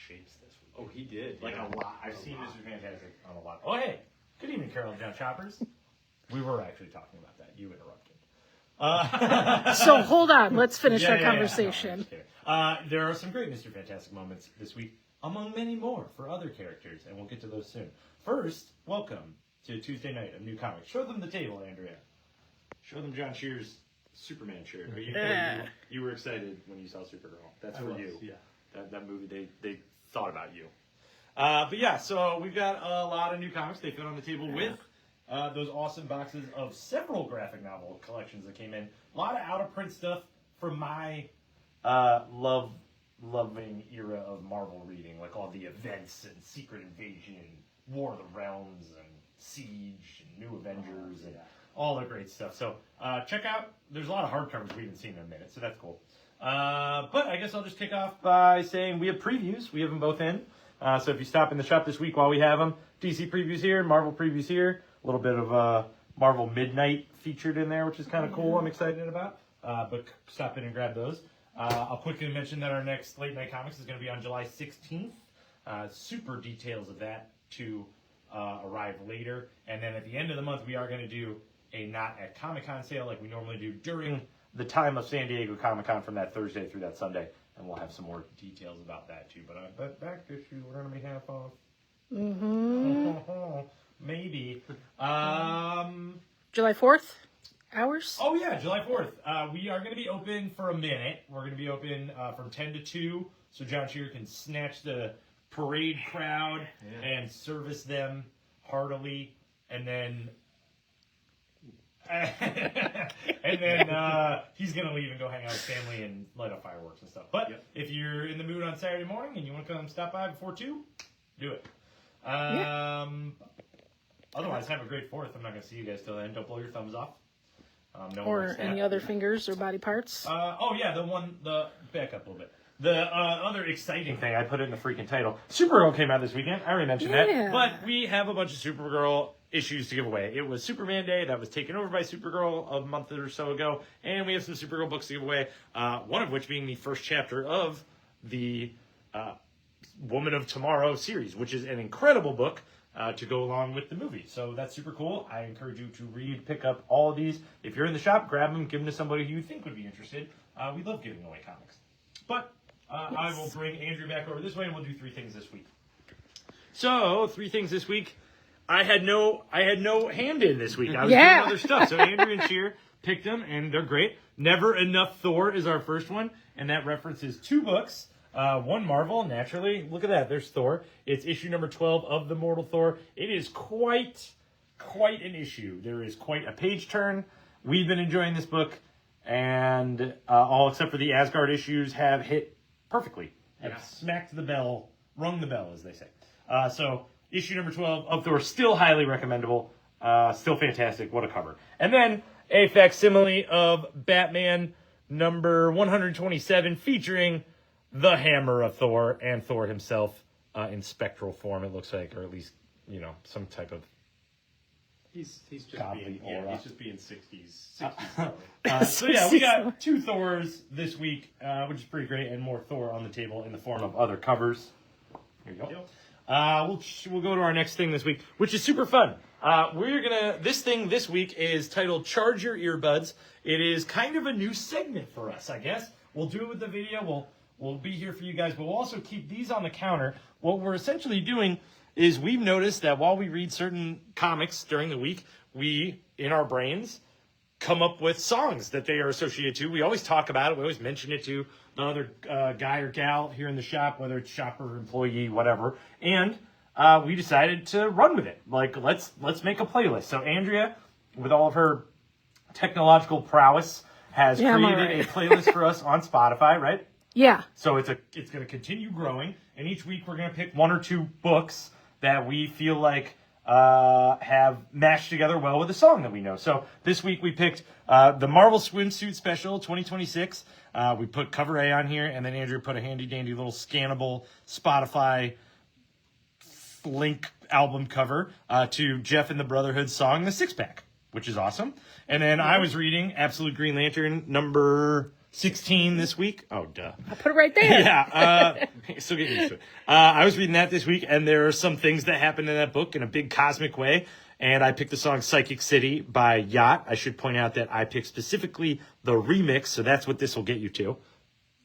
shapes this week. Oh, he did. Like a lot. I've seen Mr. Fantastic on a lot. Oh, hey. Good evening, Carol John Choppers. We were actually talking about that. You interrupted. So hold on. Let's finish our conversation. No, there are some great Mr. Fantastic moments this week, among many more for other characters, and we'll get to those soon. First, welcome to Tuesday night of New Comics. Show them the table, Andrea. Show them John Shear's Superman shirt. You were excited when you saw Supergirl. That's for you. Yeah. That movie, they thought about you. But yeah, so we've got a lot of new comics they fit on the table with those awesome boxes of several graphic novel collections that came in. A lot of out-of-print stuff from my loving era of Marvel reading, like all the events and Secret Invasion and War of the Realms and Siege and New Avengers and all the great stuff. So check out, there's a lot of hardcovers we haven't seen in a minute, so that's cool. But I guess I'll just kick off by saying we have previews. We have them both in. So if you stop in the shop this week while we have them, DC previews here, Marvel previews here, a little bit of Marvel Midnight featured in there, which is kind of cool. I'm excited about. But stop in and grab those. I'll quickly mention that our next Late Night Comics is going to be on July 16th. Super details of that to arrive later. And then at the end of the month, we are going to do a Not at Comic-Con sale like we normally do during the time of San Diego Comic-Con from that Thursday through that Sunday. And we'll have some more details about that too. But I bet back issue we're going to be half off. Mm-hmm. Maybe. July 4th? Hours? Oh, yeah, July 4th. We are going to be open for a minute. We're going to be open from 10 to 2, so John Shear can snatch the parade crowd and service them heartily, and then he's going to leave and go hang out with family and light up fireworks and stuff. But if you're in the mood on Saturday morning and you want to come stop by before 2, do it. Otherwise, have a great 4th. I'm not going to see you guys till then. Don't blow your thumbs off. No or any other fingers or body parts. Back up a little bit. The other exciting thing, I put it in the freaking title. Supergirl came out this weekend. I already mentioned that. But we have a bunch of Supergirl issues to give away. It was Superman Day. That was taken over by Supergirl a month or so ago. And we have some Supergirl books to give away. One of which being the first chapter of the Woman of Tomorrow series, which is an incredible book to go along with the movie. So that's super cool. I encourage you to pick up all of these. If you're in the shop, grab them, give them to somebody who you think would be interested. We love giving away comics. But I will bring Andrew back over this way, and we'll do 3 things this week. So, 3 things this week. I had no hand in this week. I was doing other stuff. So Andrew and Shear picked them, and they're great. Never Enough Thor is our first one, and that references 2 books. One Marvel, naturally. Look at that. There's Thor. It's issue number 12 of The Mortal Thor. It is quite an issue. There is quite a page turn. We've been enjoying this book, and all except for the Asgard issues have hit perfectly. Have smacked the bell, rung the bell, as they say. So issue number 12 of Thor, still highly recommendable. Still fantastic. What a cover. And then a facsimile of Batman number 127 featuring the Hammer of Thor and Thor himself in spectral form, it looks like, or at least, some type of He's just being 60s. So yeah, we got 2 Thors this week, which is pretty great, and more Thor on the table in the form of other covers. Here you go. We'll go to our next thing this week, which is super fun. This thing this week is titled Charge Your Earbuds. It is kind of a new segment for us, I guess. We'll do it with the video. We'll be here for you guys, but we'll also keep these on the counter. What we're essentially doing is we've noticed that while we read certain comics during the week, we, in our brains, come up with songs that they are associated to. We always talk about it. We always mention it to the other guy or gal here in the shop, whether it's shopper, employee, whatever. And we decided to run with it. Like, let's make a playlist. So Andrea, with all of her technological prowess, has created a playlist for us on Spotify, right? Yeah. So it's going to continue growing, and each week we're going to pick 1 or 2 books that we feel like have mashed together well with a song that we know. So this week we picked the Marvel Swimsuit Special 2026. We put cover A on here, and then Andrew put a handy-dandy little scannable Spotify link album cover to Jeff and the Brotherhood's song, The Six Pack, which is awesome. And then I was reading Absolute Green Lantern number 16 this week. Oh, duh. I'll put it right there. Yeah, still getting used to it. I was reading that this week, and there are some things that happened in that book in a big cosmic way, and I picked the song Psychic City by Yacht. I should point out that I picked specifically the remix, so that's what this will get you to.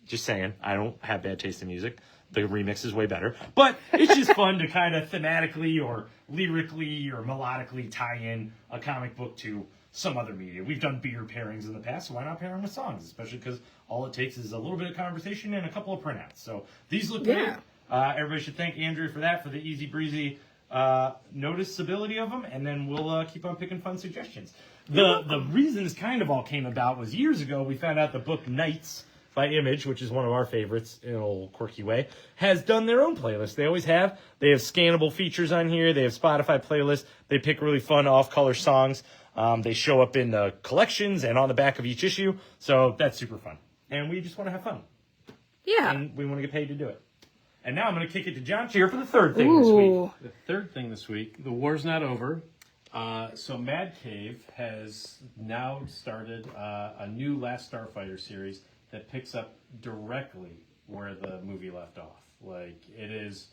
Just saying, I don't have bad taste in music. The remix is way better. But it's just fun to kind of thematically or lyrically or melodically tie in a comic book to some other media. We've done beer pairings in the past, so why not pair them with songs? Especially because all it takes is a little bit of conversation and a couple of printouts. So these look great. Everybody should thank Andrew for that, for the easy breezy noticeability of them, and then we'll keep on picking fun suggestions. The reason this kind of all came about was years ago we found out the book Nights by Image, which is one of our favorites in a little quirky way, has done their own playlist. They always have. They have scannable features on here. They have Spotify playlists. They pick really fun off-color songs. They show up in the collections and on the back of each issue. So that's super fun. And we just want to have fun. Yeah. And we want to get paid to do it. And now I'm going to kick it to John here for the third thing this week. The third thing this week, the war's not over. So Mad Cave has now started a new Last Starfighter series that picks up directly where the movie left off. Like, it is,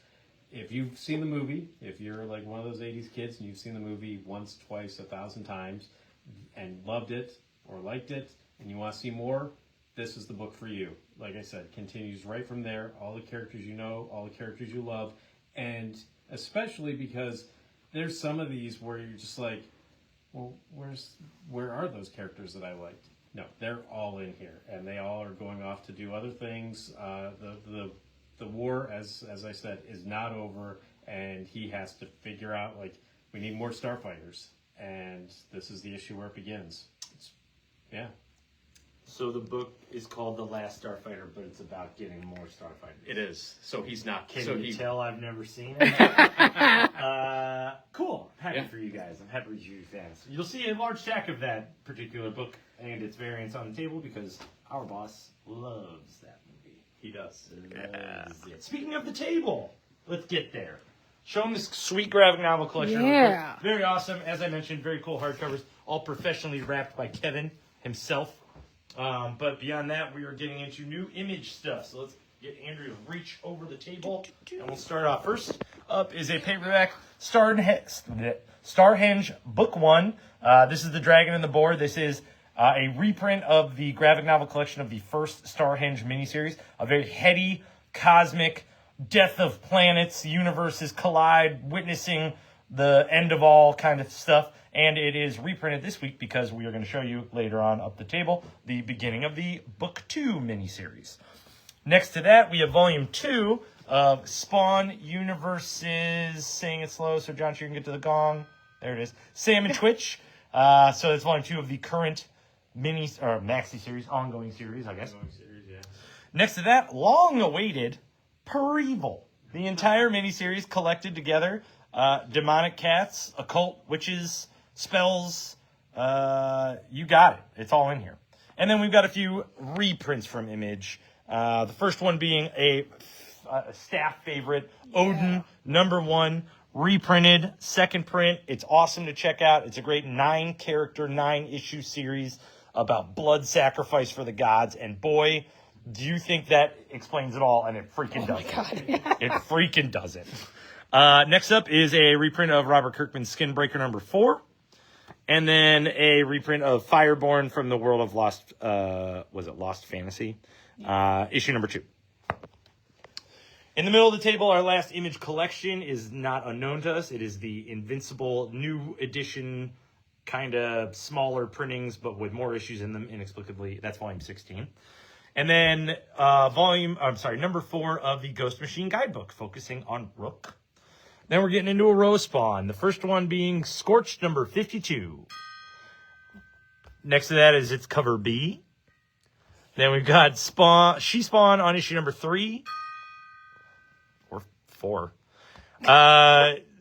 if you've seen the movie, if you're like one of those 80s kids and you've seen the movie once, twice, 1,000 times and loved it or liked it and you want to see more, this is the book for you. Like I said, continues right from there. All the characters you know, all the characters you love, and especially because there's some of these where you're just like, well, where are those characters that I liked? No, they're all in here, and they all are going off to do other things. The war, as I said, is not over, and he has to figure out, like, we need more starfighters, and this is the issue where it begins. Yeah. So the book is called The Last Starfighter, but it's about getting more starfighters. It is. So he's not. Can you tell I've never seen it? Cool. Happy for you guys. I'm happy you fans. You'll see a large stack of that particular book and its variants on the table because our boss loves that movie. He does. Loves it. Speaking of the table, let's get there. Show them this sweet graphic novel collection. Yeah. Very awesome. As I mentioned, very cool hardcovers, all professionally wrapped by Kevin himself. But beyond that, we are getting into new Image stuff. So let's get Andrew to reach over the table. And we'll start off. First up is a paperback Starhenge Book 1. This is The Dragon and the Boar. This is a reprint of the graphic novel collection of the first Starhenge miniseries. A very heady, cosmic, death of planets, universes collide, witnessing the end of all kind of stuff. And it is reprinted this week because we are going to show you later on up the table the beginning of the Book 2 miniseries. Next to that, we have Volume 2 of Spawn Universes. Saying it slow so John, you can get to the gong. There it is. Sam and Twitch. So it's Volume 2 of the current maxi series, ongoing series, I guess. Next to that, long-awaited Per Evil. The entire miniseries collected together. Demonic cats, occult witches, spells, you got it. It's all in here. And then we've got a few reprints from Image. The first one being a staff favorite, Odin, #1, reprinted, second print. It's awesome to check out. It's a great 9-character, 9-issue series about blood sacrifice for the gods. And boy, do you think that explains it all, and it freaking does. Oh, my God. It freaking does it. Next up is a reprint of Robert Kirkman's Skinbreaker #4. And then a reprint of Fireborn from the world of Lost Fantasy? Issue #2. In the middle of the table, our last Image collection is not unknown to us. It is the Invincible new edition, kind of smaller printings, but with more issues in them inexplicably. That's volume 16. And then #4 of the Ghost Machine Guidebook, focusing on Rook. Then we're getting into a row Spawn. The first one being Scorched #52. Next to that is its cover B. Then we've got She-Spawn on issue #3. Or 4.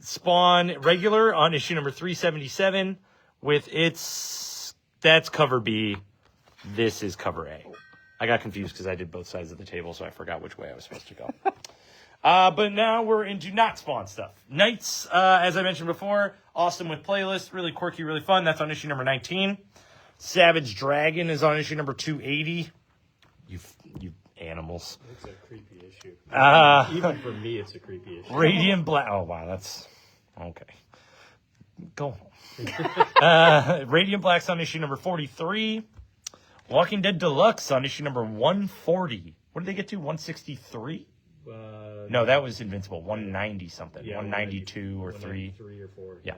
Spawn regular on issue #377 with that's cover B. This is cover A. I got confused because I did both sides of the table, so I forgot which way I was supposed to go. But now we're into not Spawn stuff. Nights, as I mentioned before, awesome with playlists, really quirky, really fun. That's on issue #19. Savage Dragon is on issue #280. You animals. It's a creepy issue. Uh, Even for me, it's a creepy issue. Radiant Black. Oh, wow. That's okay. Go home. Radiant Black's on issue number 43. Walking Dead Deluxe on issue number 140. What did they get to? 163? No, that was Invincible. 190 something. Yeah, 192 or 3. 3 or 4. Yeah.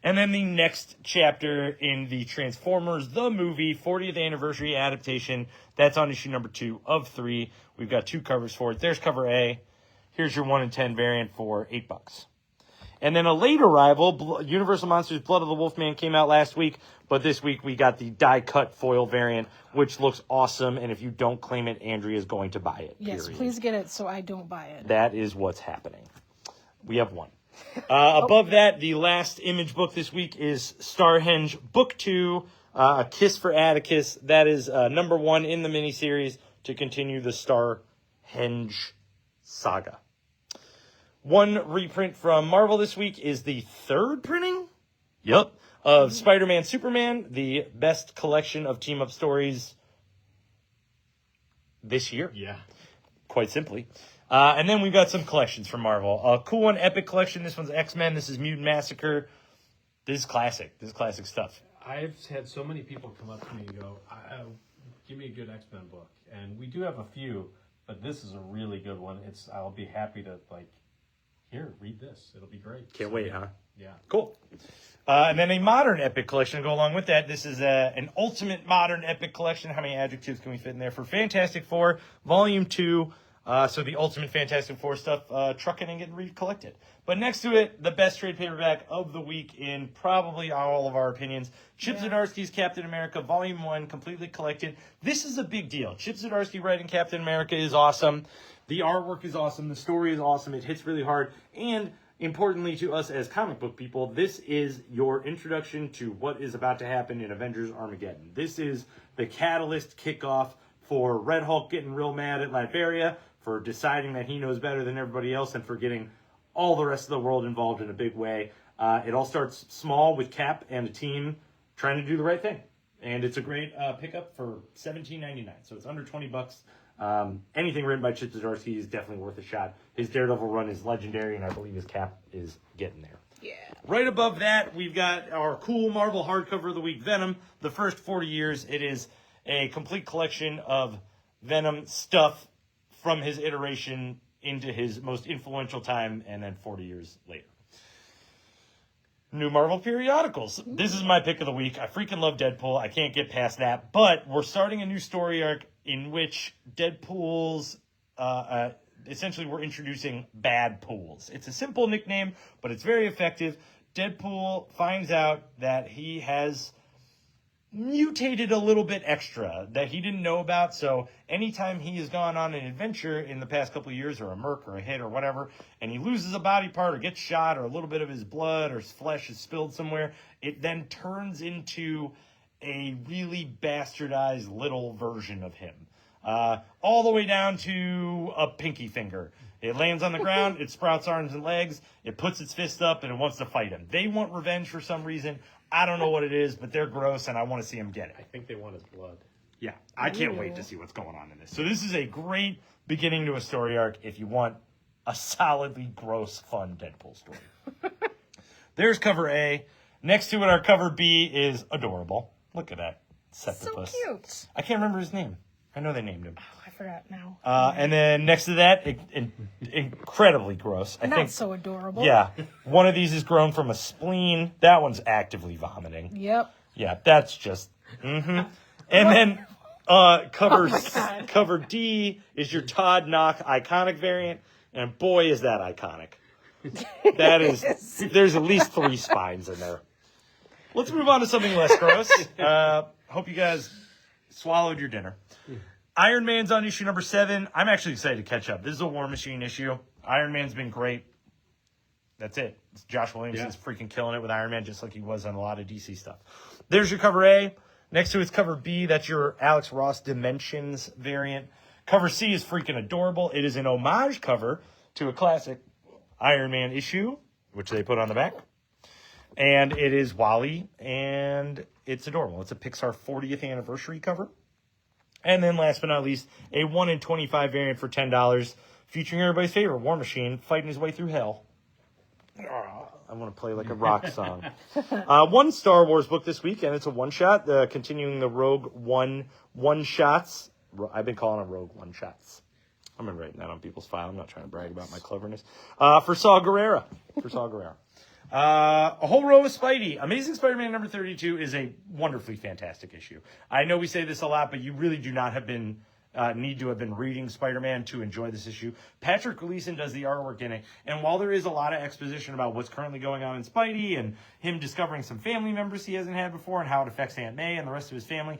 And then the next chapter in the Transformers, the movie, 40th anniversary adaptation. That's on issue number 2 of 3. We've got 2 covers for it. There's cover A. Here's your 1 in 10 variant for $8. And then a late arrival, Universal Monsters Blood of the Wolfman came out last week, but this week we got the die-cut foil variant, which looks awesome, and if you don't claim it, Andrea is going to buy it. Yes, period. please get it so I don't buy it. That is what's happening. We have 1. Above that, the last image book this week is Starhenge Book 2, A Kiss for Atticus. That is number 1 in the miniseries to continue the Starhenge saga. 1 reprint from Marvel this week is the 3rd printing? Yep. Of Spider-Man Superman, the best collection of team-up stories this year. Yeah. Quite simply. And then we've got some collections from Marvel. A cool one, Epic Collection. This one's X-Men. This is Mutant Massacre. This is classic. This is classic stuff. I've had so many people come up to me and go, give me a good X-Men book. And we do have a few, but this is a really good one. I'll be happy to, here, read this. It'll be great. Can't wait, huh? Yeah. Cool. And then a modern Epic Collection to go along with that. This is an ultimate modern Epic Collection. How many adjectives can we fit in there? For Fantastic Four, Volume 2. So the ultimate Fantastic Four stuff trucking and getting recollected. But next to it, the best trade paperback of the week in probably all of our opinions. Chip Zdarsky's Captain America, Volume 1, completely collected. This is a big deal. Chip Zdarsky writing Captain America is awesome. The artwork is awesome. The story is awesome. It hits really hard. And importantly to us as comic book people, this is your introduction to what is about to happen in Avengers Armageddon. This is the catalyst kickoff for Red Hulk getting real mad at Latveria, for deciding that he knows better than everybody else, and for getting all the rest of the world involved in a big way. It all starts small with Cap and a team trying to do the right thing. And it's a great pickup for $17.99. So it's under $20. Anything written by Chip Zdarsky is definitely worth a shot. His Daredevil run is legendary, and I believe his Cap is getting there. Yeah. Right above that, we've got our cool Marvel hardcover of the week, Venom, The First 40 Years. It is a complete collection of Venom stuff from his iteration into his most influential time, and then 40 years later. New Marvel periodicals. This is my pick of the week. I freaking love Deadpool. I can't get past that. But we're starting a new story arc in which Deadpool's... essentially, we're introducing Bad Pools. It's a simple nickname, but it's very effective. Deadpool finds out that he has mutated a little bit extra that he didn't know about. So anytime he has gone on an adventure in the past couple of years, or a merc or a hit or whatever, and he loses a body part or gets shot, or a little bit of his blood or his flesh is spilled somewhere, it then turns into a really bastardized little version of him. All the way down to a pinky finger. It lands on the ground, it sprouts arms and legs, it puts its fist up, and it wants to fight him. They want revenge for some reason. I don't know what it is, but they're gross, and I want to see him get it. I think they want his blood. Yeah, I can't wait to see what's going on in this. So this is a great beginning to a story arc if you want a solidly gross, fun Deadpool story. There's cover A. Next to it, our cover B is adorable. Look at that. Septipus. So cute. I can't remember his name. I know they named him. Oh, I forgot now. And then next to that, incredibly gross. I Not think, so adorable. yeah, one of these is grown from a spleen. That one's actively vomiting. Yep. Yeah, that's just... And then cover D is your Todd Knock iconic variant. And boy, is that iconic. That is... There's at least 3 spines in there. Let's move on to something less gross. Hope you guys swallowed your dinner. Iron Man's on issue number 7. I'm actually excited to catch up. This is a War Machine issue. Iron Man's been great. That's it. Josh Williamson's freaking killing it with Iron Man, just like he was on a lot of DC stuff. There's your cover A. Next to it's cover B. That's your Alex Ross Dimensions variant. Cover C is freaking adorable. It is an homage cover to a classic Iron Man issue, which they put on the back. And it is Wally, and it's adorable. It's a Pixar 40th anniversary cover. And then last but not least, a 1 in 25 variant for $10, featuring everybody's favorite War Machine fighting his way through hell. I want to play like a rock song. One Star Wars book this week, and it's a one-shot, continuing the Rogue one-shots. I've been calling them Rogue one-shots. I'm writing that on people's file. I'm not trying to brag about my cleverness. For Saw Gerrera. A whole row of Spidey. Amazing Spider-Man number 32 is a wonderfully fantastic issue. I know we say this a lot, but you really do not need to have been reading Spider-Man to enjoy this issue. Patrick Gleason does the artwork in it, and while there is a lot of exposition about what's currently going on in Spidey and him discovering some family members he hasn't had before and how it affects Aunt May and the rest of his family,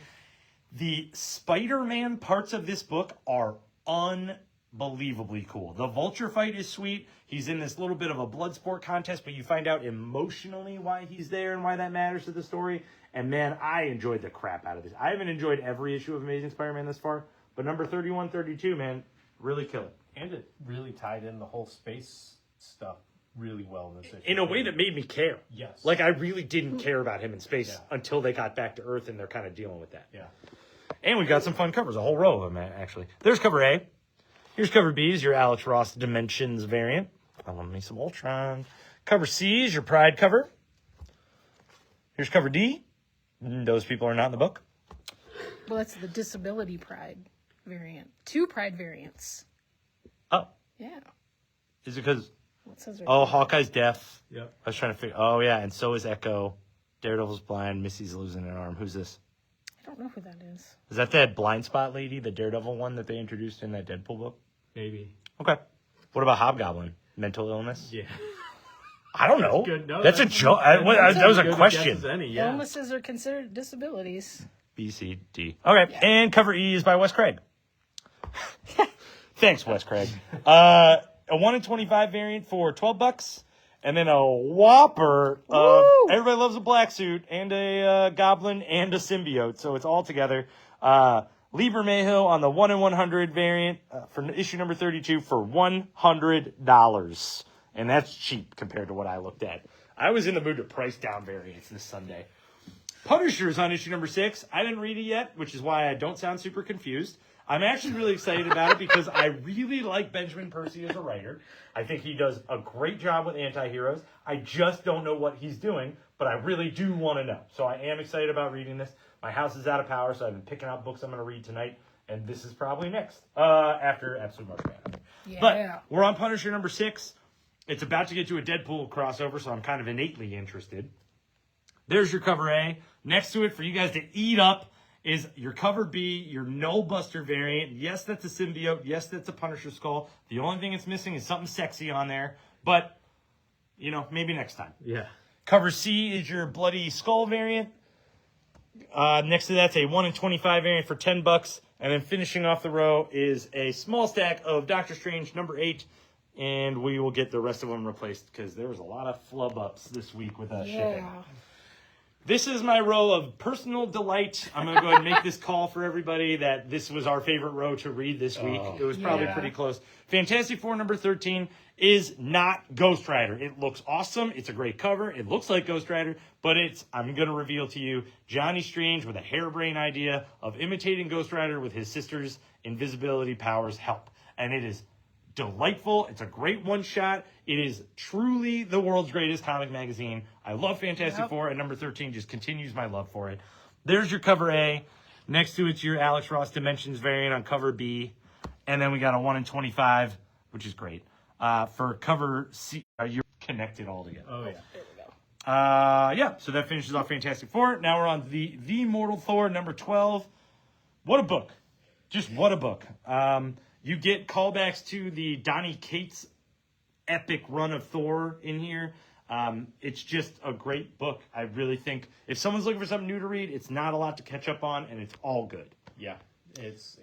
the Spider-Man parts of this book are unbelievably cool. The Vulture fight is sweet. He's in this little bit of a blood sport contest, but you find out emotionally why he's there and why that matters to the story. And man, I enjoyed the crap out of this. I haven't enjoyed every issue of Amazing Spider-Man this far, but number 31, 32, man, really kill it. And it really tied in the whole space stuff really well in this issue. In a way that made me care. Yes. Like, I really didn't care about him in space until they got back to Earth, and they're kind of dealing with that. Yeah. And we got some fun covers, a whole row of them, actually. There's cover A. Here's cover B is your Alex Ross Dimensions variant. I love me some Ultron. Cover C is your Pride cover. Here's cover D. Those people are not in the book. Well, that's the Disability Pride variant. 2 Pride variants. Oh. Yeah. Is it because... What says right Oh, there? Hawkeye's deaf. Yep. I was trying to figure... Oh, yeah, and so is Echo. Daredevil's blind. Missy's losing an arm. Who's this? I don't know who that is. Is that blind spot lady, the Daredevil one that they introduced in that Deadpool book? Maybe. Okay. What about Hobgoblin? Mental illness? Yeah. I don't know. Good. No, that's a joke. That was a question. Illnesses are considered disabilities. B, C, D. Okay. Yeah. And cover E is by Wes Craig. Thanks, Wes Craig. A 1 in 25 variant for $12. And then a whopper of everybody loves a black suit and a goblin and a symbiote. So it's all together. Lieber Mayhill on the 1 in 100 variant for issue number 32 for $100. And that's cheap compared to what I looked at. I was in the mood to price down variants this Sunday. Punisher's on issue number 6. I didn't read it yet, which is why I don't sound super confused. I'm actually really excited about it because I really like Benjamin Percy as a writer. I think he does a great job with anti-heroes. I just don't know what he's doing, but I really do want to know. So I am excited about reading this. My house is out of power, so I've been picking out books I'm going to read tonight, and this is probably next after Absolute Martian Manhunter. Yeah. But we're on Punisher number 6. It's about to get to a Deadpool crossover, so I'm kind of innately interested. There's your cover A. Next to it for you guys to eat up is your cover B, your No Buster variant. Yes, that's a symbiote. Yes, that's a Punisher skull. The only thing it's missing is something sexy on there. But, maybe next time. Yeah. Cover C is your Bloody Skull variant. Next to that's a 1 in 25 variant for $10. And then finishing off the row is a small stack of Doctor Strange number 8. And we will get the rest of them replaced because there was a lot of flub ups this week with shipping. This is my row of personal delight. I'm going to go ahead and make this call for everybody that this was our favorite row to read this week. It was probably pretty close. Fantastic Four number 13 is not Ghost Rider. It looks awesome. It's a great cover. It looks like Ghost Rider, but I'm going to reveal to you Johnny Strange with a harebrained idea of imitating Ghost Rider with his sister's invisibility powers help. And it is delightful. It's a great one-shot. It is truly the world's greatest comic magazine. I love Fantastic Four, and number 13 just continues my love for it. There's your cover A. Next to it's your Alex Ross Dimensions variant on cover B. And then we got a 1 in 25, which is great. For cover C, you're connected all together. Oh, yeah. There we go. So that finishes off Fantastic Four. Now we're on the Mortal Thor, number 12. What a book. Just what a book. You get callbacks to the Donny Cates epic run of Thor in here. It's just a great book. I really think if someone's looking for something new to read, it's not a lot to catch up on, and it's all good. Yeah.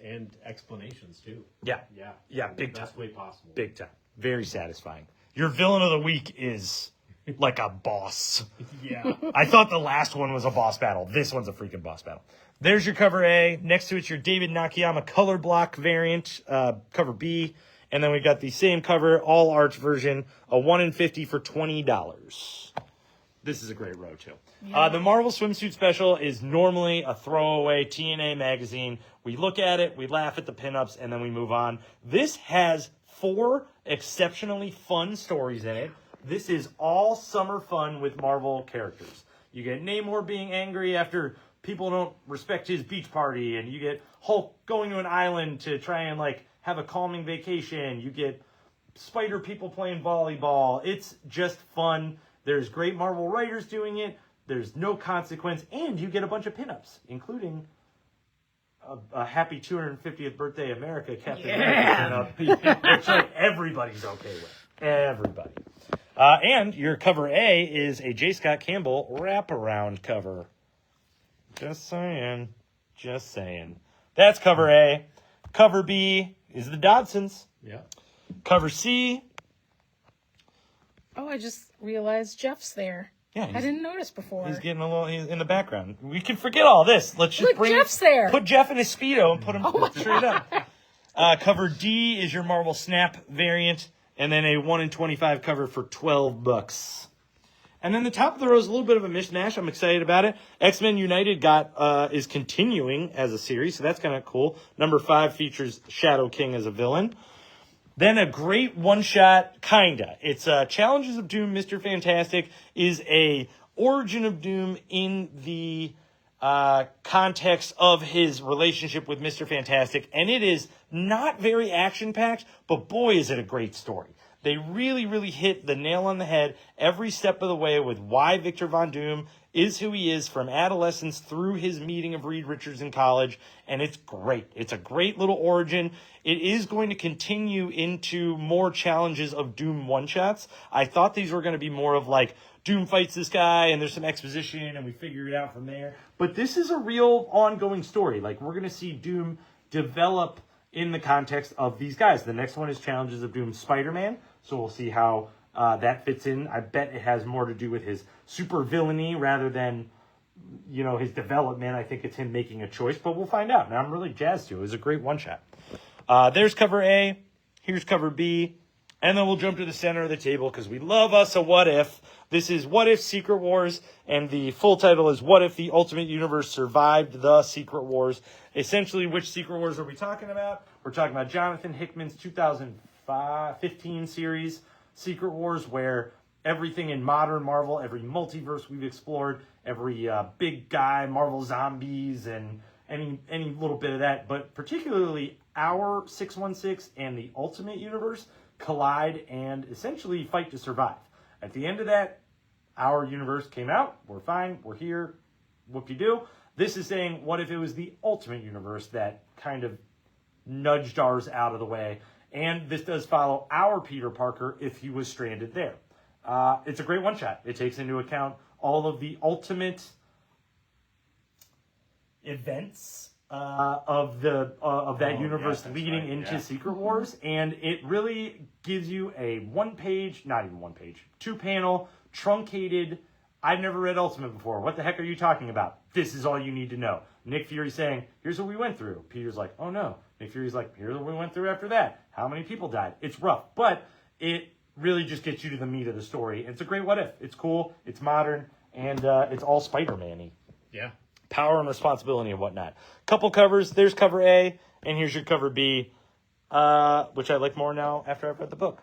And explanations, too. Yeah. Yeah. Yeah, big time. Best way possible. Big time. Very satisfying. Your villain of the week is like a boss. Yeah. I thought the last one was a boss battle. This one's a freaking boss battle. There's your cover A. Next to it's your David Nakayama color block variant, cover B. And then we got the same cover, all arch version, a 1 in 50 for $20. this is a great row, too. Yeah. The Marvel Swimsuit Special is normally a throwaway TNA magazine. We look at it, we laugh at the pinups, and then we move on. This has 4 exceptionally fun stories in it. This is all summer fun with Marvel characters. You get Namor being angry after people don't respect his beach party, and you get Hulk going to an island to try and, like, have a calming vacation. You get Spider people playing volleyball. It's just fun. There's great Marvel writers doing it. There's no consequence. And you get a bunch of pinups, including a happy 250th birthday America Captain America pinup, which like, everybody's okay with. Everybody. And your cover A is a J. Scott Campbell wraparound cover. Just saying. Just saying. That's cover A. Cover B is the Dodsons. Yeah. Cover C. Oh, I just realized Jeff's there. Yeah, I didn't notice before. He's getting he's in the background. We can forget all this. Let's just Look, Jeff's there. Put Jeff in his Speedo and put him straight up. Cover D is your Marvel Snap variant, and then a 1 in 25 cover for $12. And then the top of the row is a little bit of a mishmash. I'm excited about it. X-Men United is continuing as a series, so that's kind of cool. Number 5 features Shadow King as a villain. Then a great one-shot, kinda. It's Challenges of Doom, Mr. Fantastic is a origin of Doom in the context of his relationship with Mr. Fantastic. And it is not very action-packed, but boy, is it a great story. They really, really hit the nail on the head every step of the way with why Victor Von Doom is who he is from adolescence through his meeting of Reed Richards in college, and it's great. It's a great little origin. It is going to continue into more challenges of Doom one-shots. I thought these were going to be more of like, Doom fights this guy, and there's some exposition, and we figure it out from there. But this is a real ongoing story. Like, we're going to see Doom develop in the context of these guys. The next one is Challenges of Doom Spider-Man, so we'll see how that fits in. I bet it has more to do with his super villainy rather than, you know, his development. I think it's him making a choice, but we'll find out. And I'm really jazzed to. It was a great one-shot. There's cover A. Here's cover B. And then we'll jump to the center of the table because we love us a What If. This is What If Secret Wars, and the full title is What If the Ultimate Universe Survived the Secret Wars. Essentially, which Secret Wars are we talking about? We're talking about Jonathan Hickman's 2015 series, Secret Wars, where everything in modern Marvel, every multiverse we've explored, every big guy, Marvel zombies, and any little bit of that, but particularly our 616 and the Ultimate Universe collide and essentially fight to survive. At the end of that, our universe came out. We're fine. We're here. Whoop-de-doo. This is saying, what if it was the Ultimate Universe that kind of nudged ours out of the way? And this does follow our Peter Parker if he was stranded there. It's a great one-shot. It takes into account all of the ultimate events of that universe leading into Secret Wars, and it really gives you a 2-panel, truncated, I've never read Ultimate before. What the heck are you talking about? This is all you need to know. Nick Fury saying, here's what we went through. Peter's like, oh no. Nick Fury's like, here's what we went through after that. How many people died? It's rough, but it really just gets you to the meat of the story. It's a great what if. It's cool, it's modern, and it's all Spider-Man-y. Yeah. Power and responsibility and whatnot. Couple covers. There's cover A, and here's your cover B, which I like more now after I've read the book.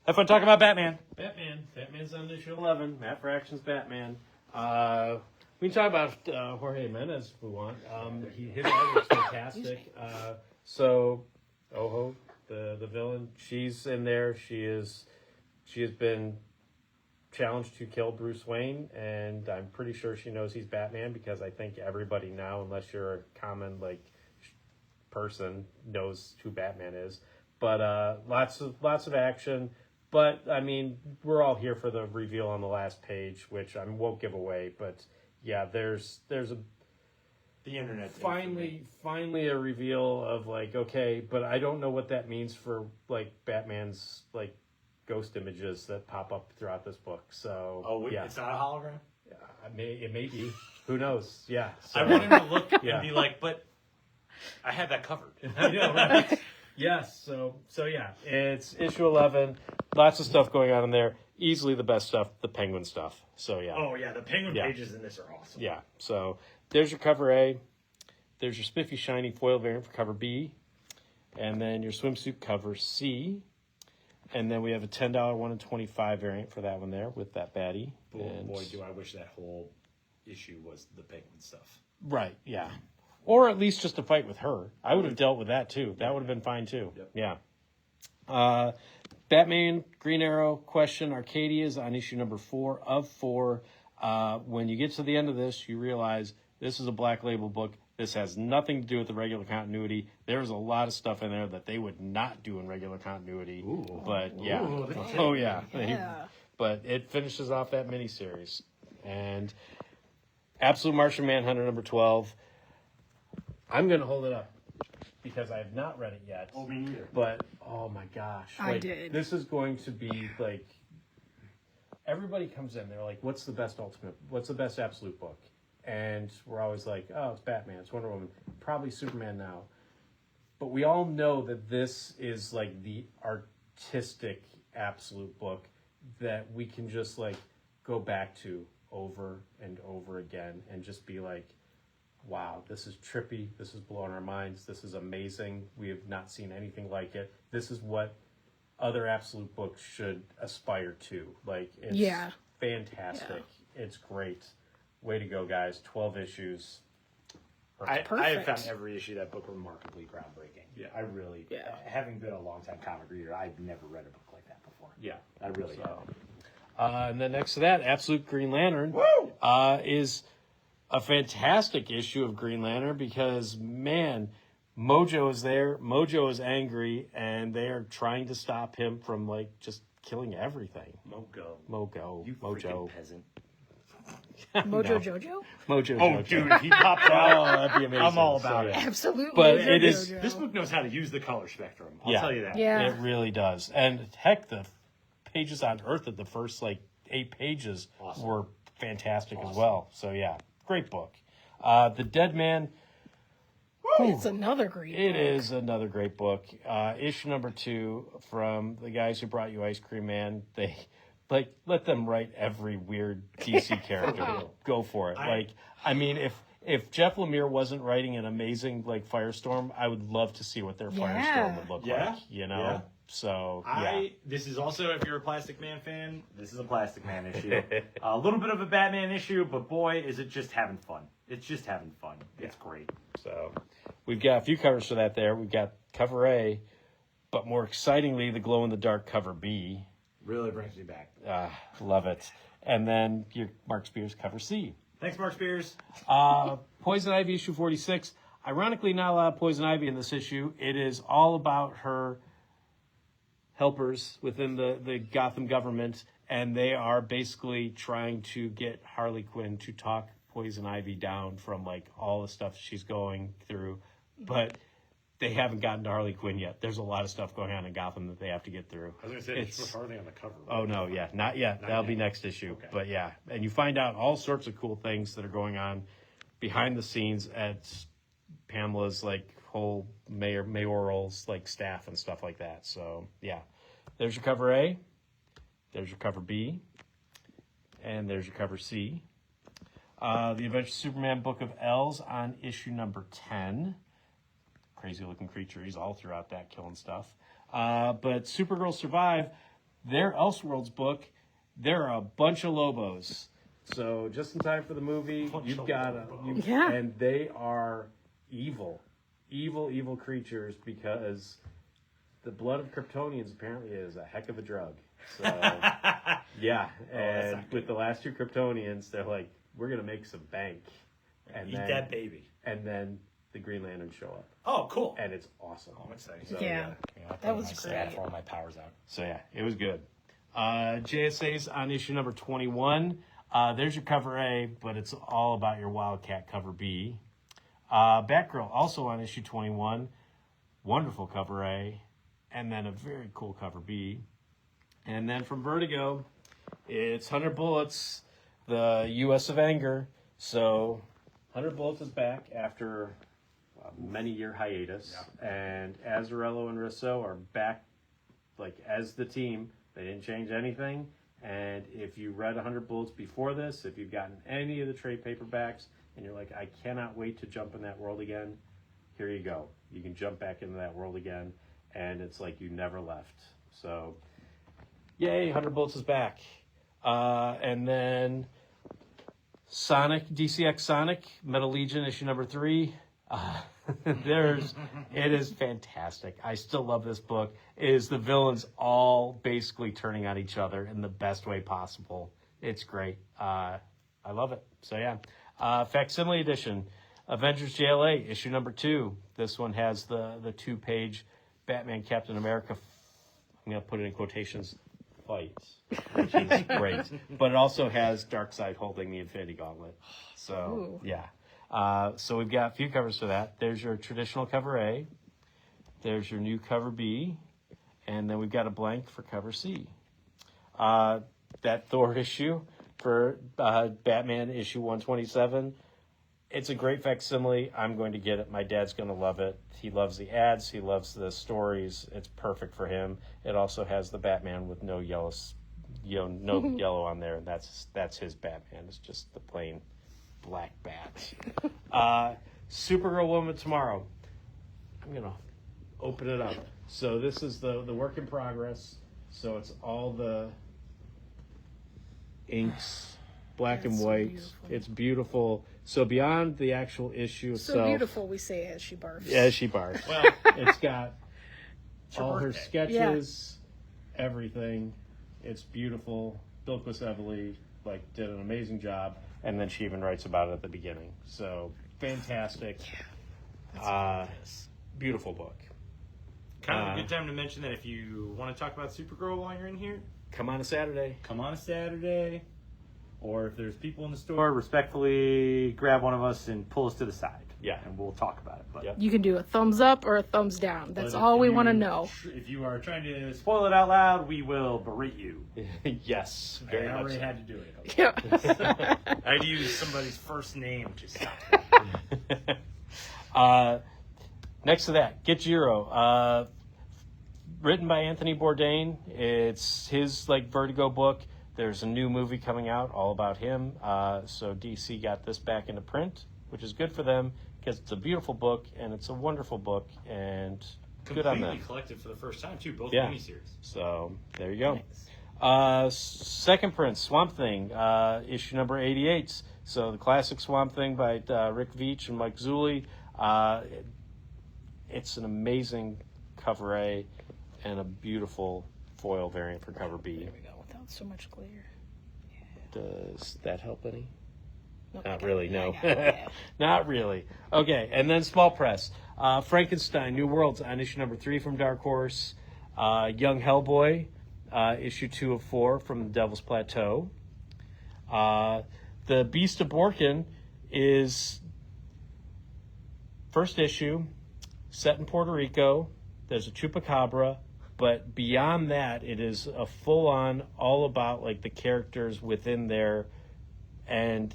Have fun talking about Batman. Batman's on issue 11. Matt Fraction's Batman. We can talk about Jorge Menez if we want. His art is fantastic. So, Oho, the villain, she's in there. She has been challenged to kill Bruce Wayne, and I'm pretty sure she knows he's Batman because I think everybody now, unless you're a common person, knows who Batman is. But lots of action. But I mean, we're all here for the reveal on the last page, which I won't give away. But yeah, there's the internet finally a reveal of okay, but I don't know what that means for Batman's ghost images that pop up throughout this book. So it's not a hologram? Yeah, it may be. Who knows? Yeah. So. I want him to look and be like, but I had that covered. I know, right? Yes. So yeah, it's issue 11. Lots of stuff going on in there. easily the best stuff, the Penguin stuff. So yeah. Oh yeah, the Penguin Yeah. pages in this are awesome. Yeah. So there's your cover A. There's your spiffy shiny foil variant for cover B. And then your swimsuit cover C. And then we have a $10 1 in 25 variant for that one there with that baddie. And Boy, do I wish that whole issue was the Penguin stuff. right, yeah. Or at least just a fight with her. I would have dealt with that too. That would have been fine too. Yep. Yeah. Batman, Green Arrow, Question, Arcadia's on issue number 4 of 4. When you get to the end of this, you realize this is a Black Label book. This has nothing to do with the regular continuity. There's a lot of stuff in there that they would not do in regular continuity. Ooh. But yeah. Ooh, Yeah. Yeah. But it finishes off that miniseries. And Absolute Martian Manhunter number 12. I'm going to hold it up because I have not read it yet. Oh, me neither. But, oh my gosh. I did. This is going to be like, everybody comes in, they're like, what's the best Absolute book? And we're always like, oh, it's Batman, it's Wonder Woman, probably Superman now. But we all know that this is like the artistic Absolute book that we can just like go back to over and over again and just be like, wow, this is trippy, this is blowing our minds, this is amazing, we have not seen anything like it. This is what other Absolute books should aspire to. Like, it's fantastic. Yeah. It's great. Way to go, guys. 12 issues. I have found every issue of that book remarkably groundbreaking. Yeah. I really, having been a long-time comic reader, I've never read a book like that before. Yeah. I really have. And then next to that, Absolute Green Lantern is a fantastic issue of Green Lantern because, man, Mojo is there. Mojo is angry, and they are trying to stop him from, like, just killing everything. Mojo. You freaking peasant. Mojo Jojo? Mojo Oh, Jojo. dude, if he popped out, Oh, that'd be amazing. I'm all about it. Absolutely. But Mojo it is- Jojo. This book knows how to use the color spectrum. I'll tell you that. Yeah. It really does. And heck, the pages on Earth at the first, like, 8 pages were fantastic as well. So, yeah, great book. The Dead Man... It's another great book. It is another great book. Issue number 2 from the guys who brought you Ice Cream Man. They let them write every weird DC character. Go for it. I mean, if Jeff Lemire wasn't writing an amazing like Firestorm, I would love to see what their Firestorm would look like. You know. Yeah. So this is also, if you're a Plastic Man fan, this is a Plastic Man issue. A little bit of a Batman issue, but boy, is it just having fun. It's just having fun. It's great. So we've got a few covers for that there. We've got cover A, but more excitingly, the glow-in-the-dark cover B. Really brings me back. Love it. And then your Mark Spears cover C. Thanks, Mark Spears. Poison Ivy issue 46. Ironically, not a lot of Poison Ivy in this issue. It is all about her helpers within the Gotham government, and they are basically trying to get Harley Quinn to talk Poison Ivy down from like all the stuff she's going through, but they haven't gotten to Harley Quinn yet. There's a lot of stuff going on in Gotham that they have to get through. I was going to say, it's hardly on the cover. Right? Oh, no, yeah, not yet. That'll be next issue. Okay. But yeah, and you find out all sorts of cool things that are going on behind the scenes at Pamela's like whole mayoral's like staff and stuff like that. So yeah, there's your cover A, there's your cover B, and there's your cover C. The Adventures of Superman Book of L's on issue number 10. Crazy looking creature. He's all throughout that killing stuff. But Supergirl Survive, their Elseworlds book, there are a bunch of Lobos. So just in time for the movie, you've got and they are evil creatures because the blood of Kryptonians apparently is a heck of a drug. So yeah, and with the last 2 Kryptonians, they're like, we're gonna make some bank, and Eat that baby. And then the Green Lanterns show up. Oh, cool. And it's awesome. I'm excited. So, that was great. For all my powers out. So yeah, it was good. JSA's on issue number 21. There's your cover A, but it's all about your Wildcat cover B. Batgirl also on issue 21. Wonderful cover A, and then a very cool cover B. And then from Vertigo, it's 100 Bullets, the U.S. of Anger. So 100 Bullets is back after a many-year hiatus, and Azzarello and Russo are back like as the team. They didn't change anything, And if you read 100 Bullets before this, if you've gotten any of the trade paperbacks, and you're like, I cannot wait to jump in that world again, here you go. You can jump back into that world again, and it's like you never left. So, yay, 100 Bullets is back. And then Sonic, DCX Sonic, Metal Legion, issue number 3. It is fantastic. I still love this book. It is the villains all basically turning on each other in the best way possible. It's great. I love it. So yeah. Facsimile edition, Avengers JLA, issue number 2. This one has the 2-page Batman Captain America, I'm going to put it in quotations, fight, which is great. But it also has Darkseid holding the Infinity Gauntlet. So, yeah. So we've got a few covers for that. There's your traditional cover A. There's your new cover B. And then we've got a blank for cover C. That Thor issue for Batman issue 127. It's a great facsimile. I'm going to get it. My dad's going to love it. He loves the ads. He loves the stories. It's perfect for him. It also has the Batman with no yellow, no yellow on there. That's his Batman. It's just the plain black bat. Supergirl Woman Tomorrow. I'm going to open it up. So this is the work in progress. So it's all the inks, black and white. Beautiful. It's beautiful. So beyond the actual issue So itself, beautiful, we say as she barfs. as she barfs. Well, It's got all her birthday. sketches, everything. It's beautiful. Bilquis Evely did an amazing job, and then she even writes about it at the beginning. So fantastic. Beautiful book. kind of a good time to mention that if you want to talk about Supergirl while you're in here, Come on a Saturday. come on a Saturday. Or if there's people in the store, respectfully grab one of us and pull us to the side. Yeah. And we'll talk about it. But Yep. You can do a thumbs up or a thumbs down. That's but all if we you- want to know. If you are trying to spoil it out loud, we will berate you. Yes, I very much. already So. had to do it. Yeah. I had to use somebody's first name to stop it. Next to that, Get Jiro. Written by Anthony Bourdain. It's his Vertigo book. There's a new movie coming out all about him. So DC got this back into print, which is good for them because it's a beautiful book and it's a wonderful book and good on them. Completely collected for the first time too, both Yeah. miniseries. So there you go. Nice. Second print, Swamp Thing, issue number 88. So the classic Swamp Thing by Rick Veitch and Mike Zulli. It's an amazing cover A and a beautiful foil variant for cover B. There we go. Without so much glare. Does that help any? Nope, Not I got really, it. no. I got it, yeah. Not really. Okay, and then small press. Frankenstein, New Worlds on issue number 3 from Dark Horse. Young Hellboy, issue 2 of 4 from The Devil's Plateau. The Beast of Borkin is first issue, set in Puerto Rico. There's a chupacabra, but beyond that, it is a full-on, all about the characters within there, and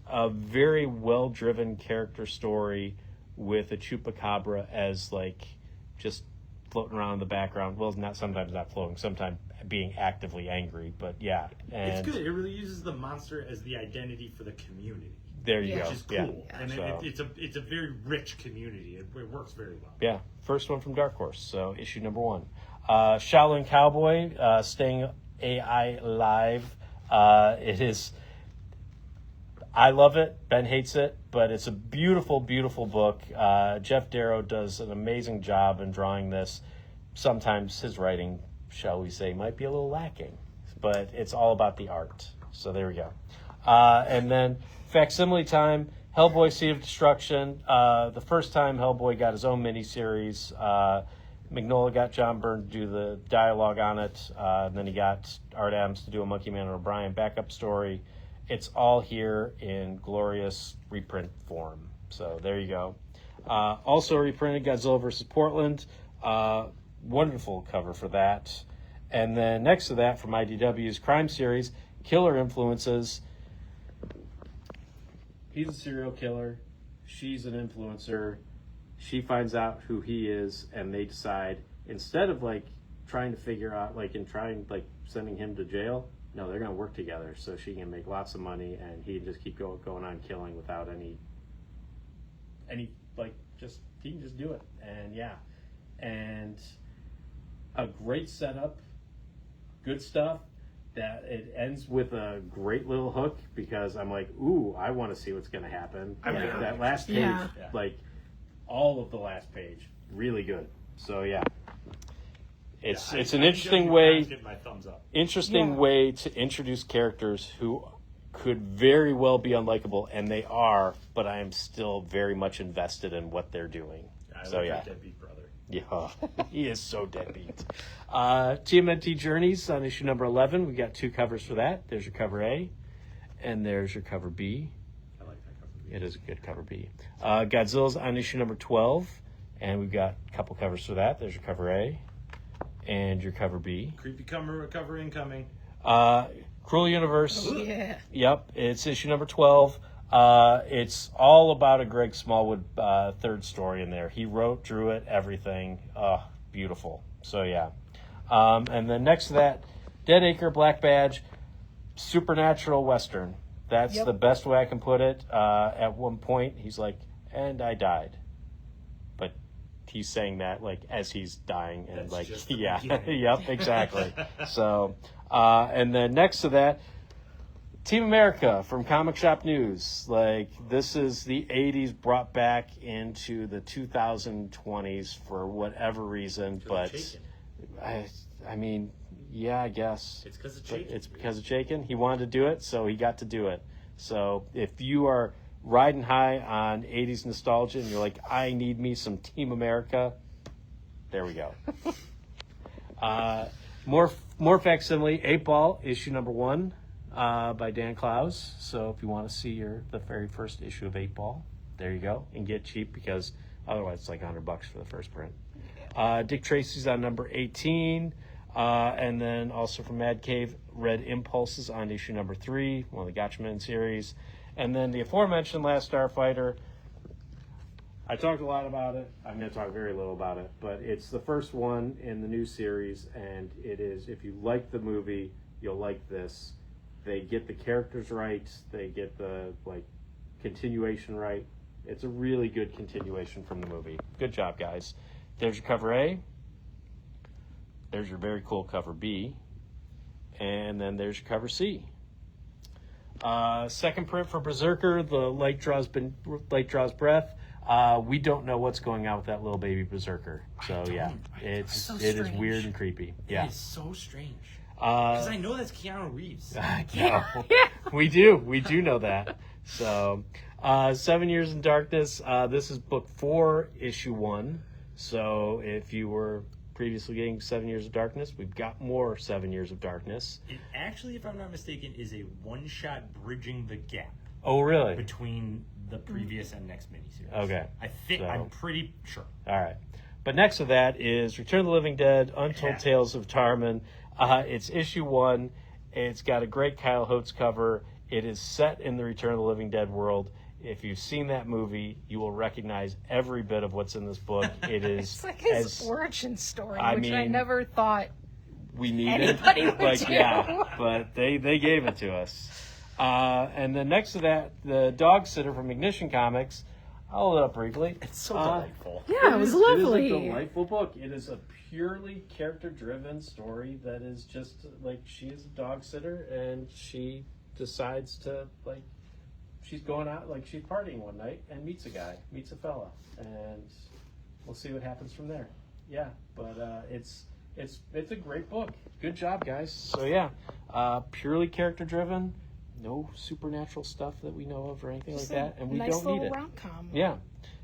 a very well-driven character story with a chupacabra as just floating around in the background. Well, sometimes not floating, sometimes being actively angry, but yeah. And It's good. It really uses the monster as the identity for the community, there you Yeah. go. which is cool. Yeah. And So- it's a very rich community. It works very well. Yeah, first one from Dark Horse, so issue number 1. Shaolin Cowboy, Staying AI Live. It is, I love it, Ben hates it, but it's a beautiful, beautiful book. Jeff Darrow does an amazing job in drawing this. Sometimes his writing, shall we say, might be a little lacking, but it's all about the art. So there we go. And then Facsimile Time, Hellboy Seed of Destruction. The first time Hellboy got his own miniseries, Mignola got John Byrne to do the dialogue on it. And then he got Art Adams to do a Monkey Man and O'Brien backup story. It's all here in glorious reprint form. So there you go. Also reprinted Godzilla vs. Portland. Wonderful cover for that. And then next to that, from IDW's crime series, Killer Influences. He's a serial killer. She's an influencer. She finds out who he is, and they decide, instead of trying to figure out, like, sending him to jail. No, they're going to work together so she can make lots of money and he can just keep going on killing without any, like, just, he can just do it. And yeah. And a great setup, good stuff. That it ends with a great little hook because I'm like, ooh, I want to see what's going to happen. That last page, like all of the last page, really good. So yeah, it's an interesting way. Get my thumbs up. Interesting way to introduce characters who could very well be unlikable, and they are. But I am still very much invested in what they're doing. So yeah, deadbeat brother. Yeah, he is so deadbeat. TMNT Journeys on issue number 11. We got 2 covers for that. There's your cover A, and there's your cover B. I like that cover B. It is a good cover B. Godzilla's on issue number 12, and we've got a couple covers for that. There's your cover A, and your cover B. Creepy cover incoming. Cruel Universe. Oh, yeah. Yep, it's issue number 12. It's all about a Greg Smallwood third story in there. He wrote, drew it, everything. Beautiful. So yeah. And then next to that, Dead Acre, Black Badge, supernatural Western. That's the best way I can put it. At one point, he's like, and I died. But he's saying that like as he's dying. And That's like, yep, exactly. So, and then next to that, Team America from Comic Shop News. Like, this is the 80s brought back into the 2020s for whatever reason. But, I mean, yeah, I guess. It's because of Chaykin. It's because of Chaykin. He wanted to do it, so he got to do it. So if you are riding high on 80s nostalgia and you're like, I need me some Team America, there we go. More facsimile, 8 Ball, issue number 1. By Dan Clowes. So if you want to see the very first issue of 8 Ball, there you go. And get cheap because otherwise it's like $100 for the first print. Dick Tracy's on number 18. And then also from Mad Cave, Red Impulses on issue number 3, one of the Gotchaman series. And then the aforementioned Last Starfighter. I talked a lot about it. I'm going to talk very little about it. But it's the first one in the new series. And it is, if you like the movie, you'll like this. They get the characters right. They get the continuation right. It's a really good continuation from the movie. Good job, guys. There's your cover A. There's your very cool cover B. And then there's your cover C. Second print for Berserker, the Light Draws Breath. We don't know what's going on with that little baby Berserker. So yeah, it is weird and creepy. Yeah, it's so strange. Because I know that's Keanu Reeves. We do know that. So, 7 Years in Darkness. This is book 4, issue 1. So, if you were previously getting 7 Years of Darkness, we've got more 7 Years of Darkness. It actually, if I'm not mistaken, is a one-shot bridging the gap. Oh, really? Between the previous and next miniseries. Okay. I'm pretty sure. All right. But next to that is Return of the Living Dead, Untold Tales of Tarman. It's issue 1. It's got a great Kyle Holtz cover. It is set in the Return of the Living Dead world. If you've seen that movie, you will recognize every bit of what's in this book. It is it's like his origin story, I never thought we needed. Anybody would do. But they gave it to us. And then next to that, the Dog Sitter from Ignition Comics. I'll hold it up briefly. It's so delightful. Yeah, it was lovely. It is a delightful book. It is a purely character-driven story that is just like she is a dog sitter and she decides to she's going out she's partying one night and meets a fella, and we'll see what happens from there. Yeah, but it's a great book. Good job, guys. So yeah, purely character-driven. No supernatural stuff that we know of or anything like that, and we don't need it. Rom-com. Yeah.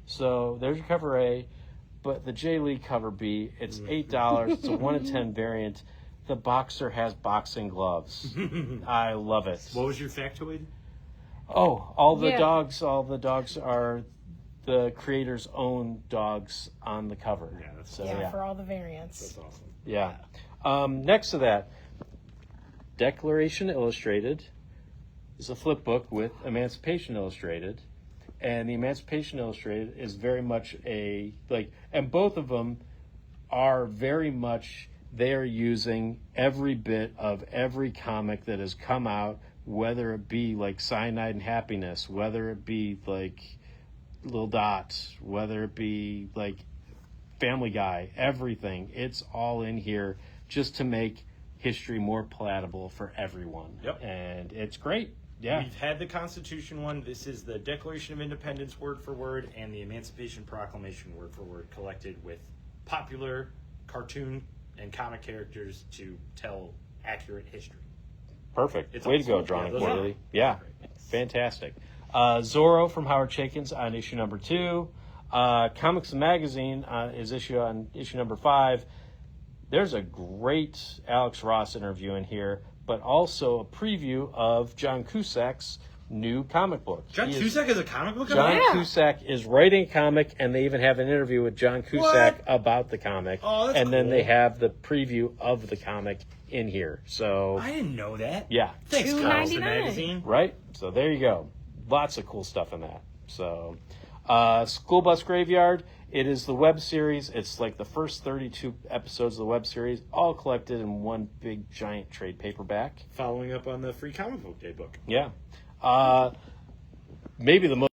So there's your cover A, but the J. Lee cover B, it's $8. It's a 1 in 10 variant. The boxer has boxing gloves. I love it. What was your factoid? Oh, all the dogs are the creator's own dogs on the cover. Yeah, that's for all the variants. That's awesome. Yeah. Next to that, Declaration Illustrated is a flip book with Emancipation Illustrated, and the Emancipation Illustrated is very much and both of them are very much they are using every bit of every comic that has come out, whether it be like Cyanide and Happiness, whether it be like Little Dots, whether it be like Family Guy, everything. It's all in here just to make history more palatable for everyone. Yep. And it's great. Yeah. We've had the Constitution one. This is the Declaration of Independence word for word and the Emancipation Proclamation word for word collected with popular cartoon and comic characters to tell accurate history. Perfect. It's Way to awesome. go, John Yeah, and those are Quarterly. great. Yeah. Great. Fantastic. Zorro from Howard Chaykin's on issue number 2. Comics Magazine is on issue number 5. There's a great Alex Ross interview in here, but also a preview of John Cusack's new comic book. John Cusack is a comic book John artist? Cusack is writing a comic, and they even have an interview with John Cusack about the comic. Oh, that's and then cool. they have the preview of the comic in here. So I didn't know that. yeah. Thanks, Comics $2.99. Magazine. Right? So there you go. Lots of cool stuff in that. So, School Bus Graveyard, it is the web series. It's like the first 32 episodes of the web series, all collected in one big giant trade paperback. Following up on the Free Comic Book Day book. Yeah. Maybe the most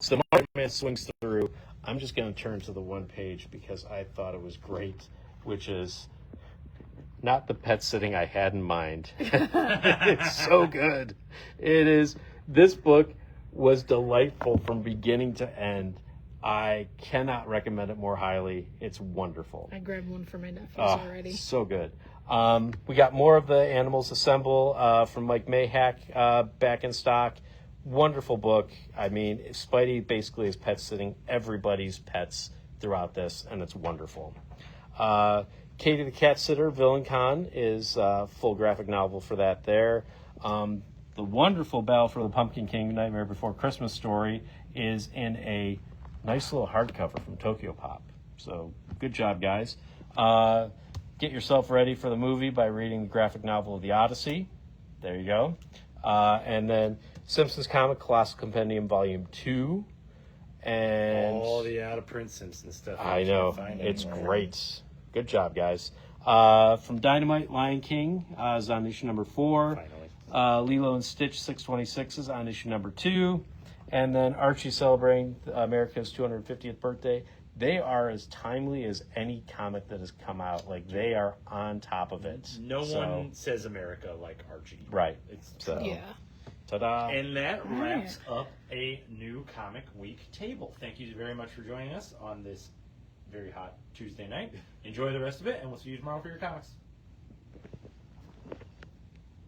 the Martian Man swings through. I'm just going to turn to the one page because I thought it was great, which is not the pet sitting I had in mind. It's so good. It is. This book was delightful from beginning to end. I cannot recommend it more highly. It's wonderful. I grabbed one for my nephews Oh, already. so good. We got more of the Animals Assemble from Mike Mayhack back in stock. Wonderful book. I mean, Spidey basically is pet sitting everybody's pets throughout this, and it's wonderful. Katie the Cat Sitter, Villain Con is a full graphic novel for that there. The wonderful Battle for the Pumpkin King, Nightmare Before Christmas story is in a nice little hardcover from Tokyo Pop. So good job, guys. Get yourself ready for the movie by reading the graphic novel of The Odyssey. There you go. And then Simpsons Comic Colossal Compendium Volume 2. And All the out-of-print Simpsons stuff. I know. Can't find It's anymore. great. Good job, guys. From Dynamite, Lion King is on issue number 4. Finally. Lilo and Stitch 626 is on issue number 2. And then Archie celebrating America's 250th birthday. They are as timely as any comic that has come out. Like, they are on top of it. No one says America like Archie. Right. It's So, Yeah. ta-da. And that wraps up a new Comic Week table. Thank you very much for joining us on this very hot Tuesday night. Enjoy the rest of it, and we'll see you tomorrow for your comics.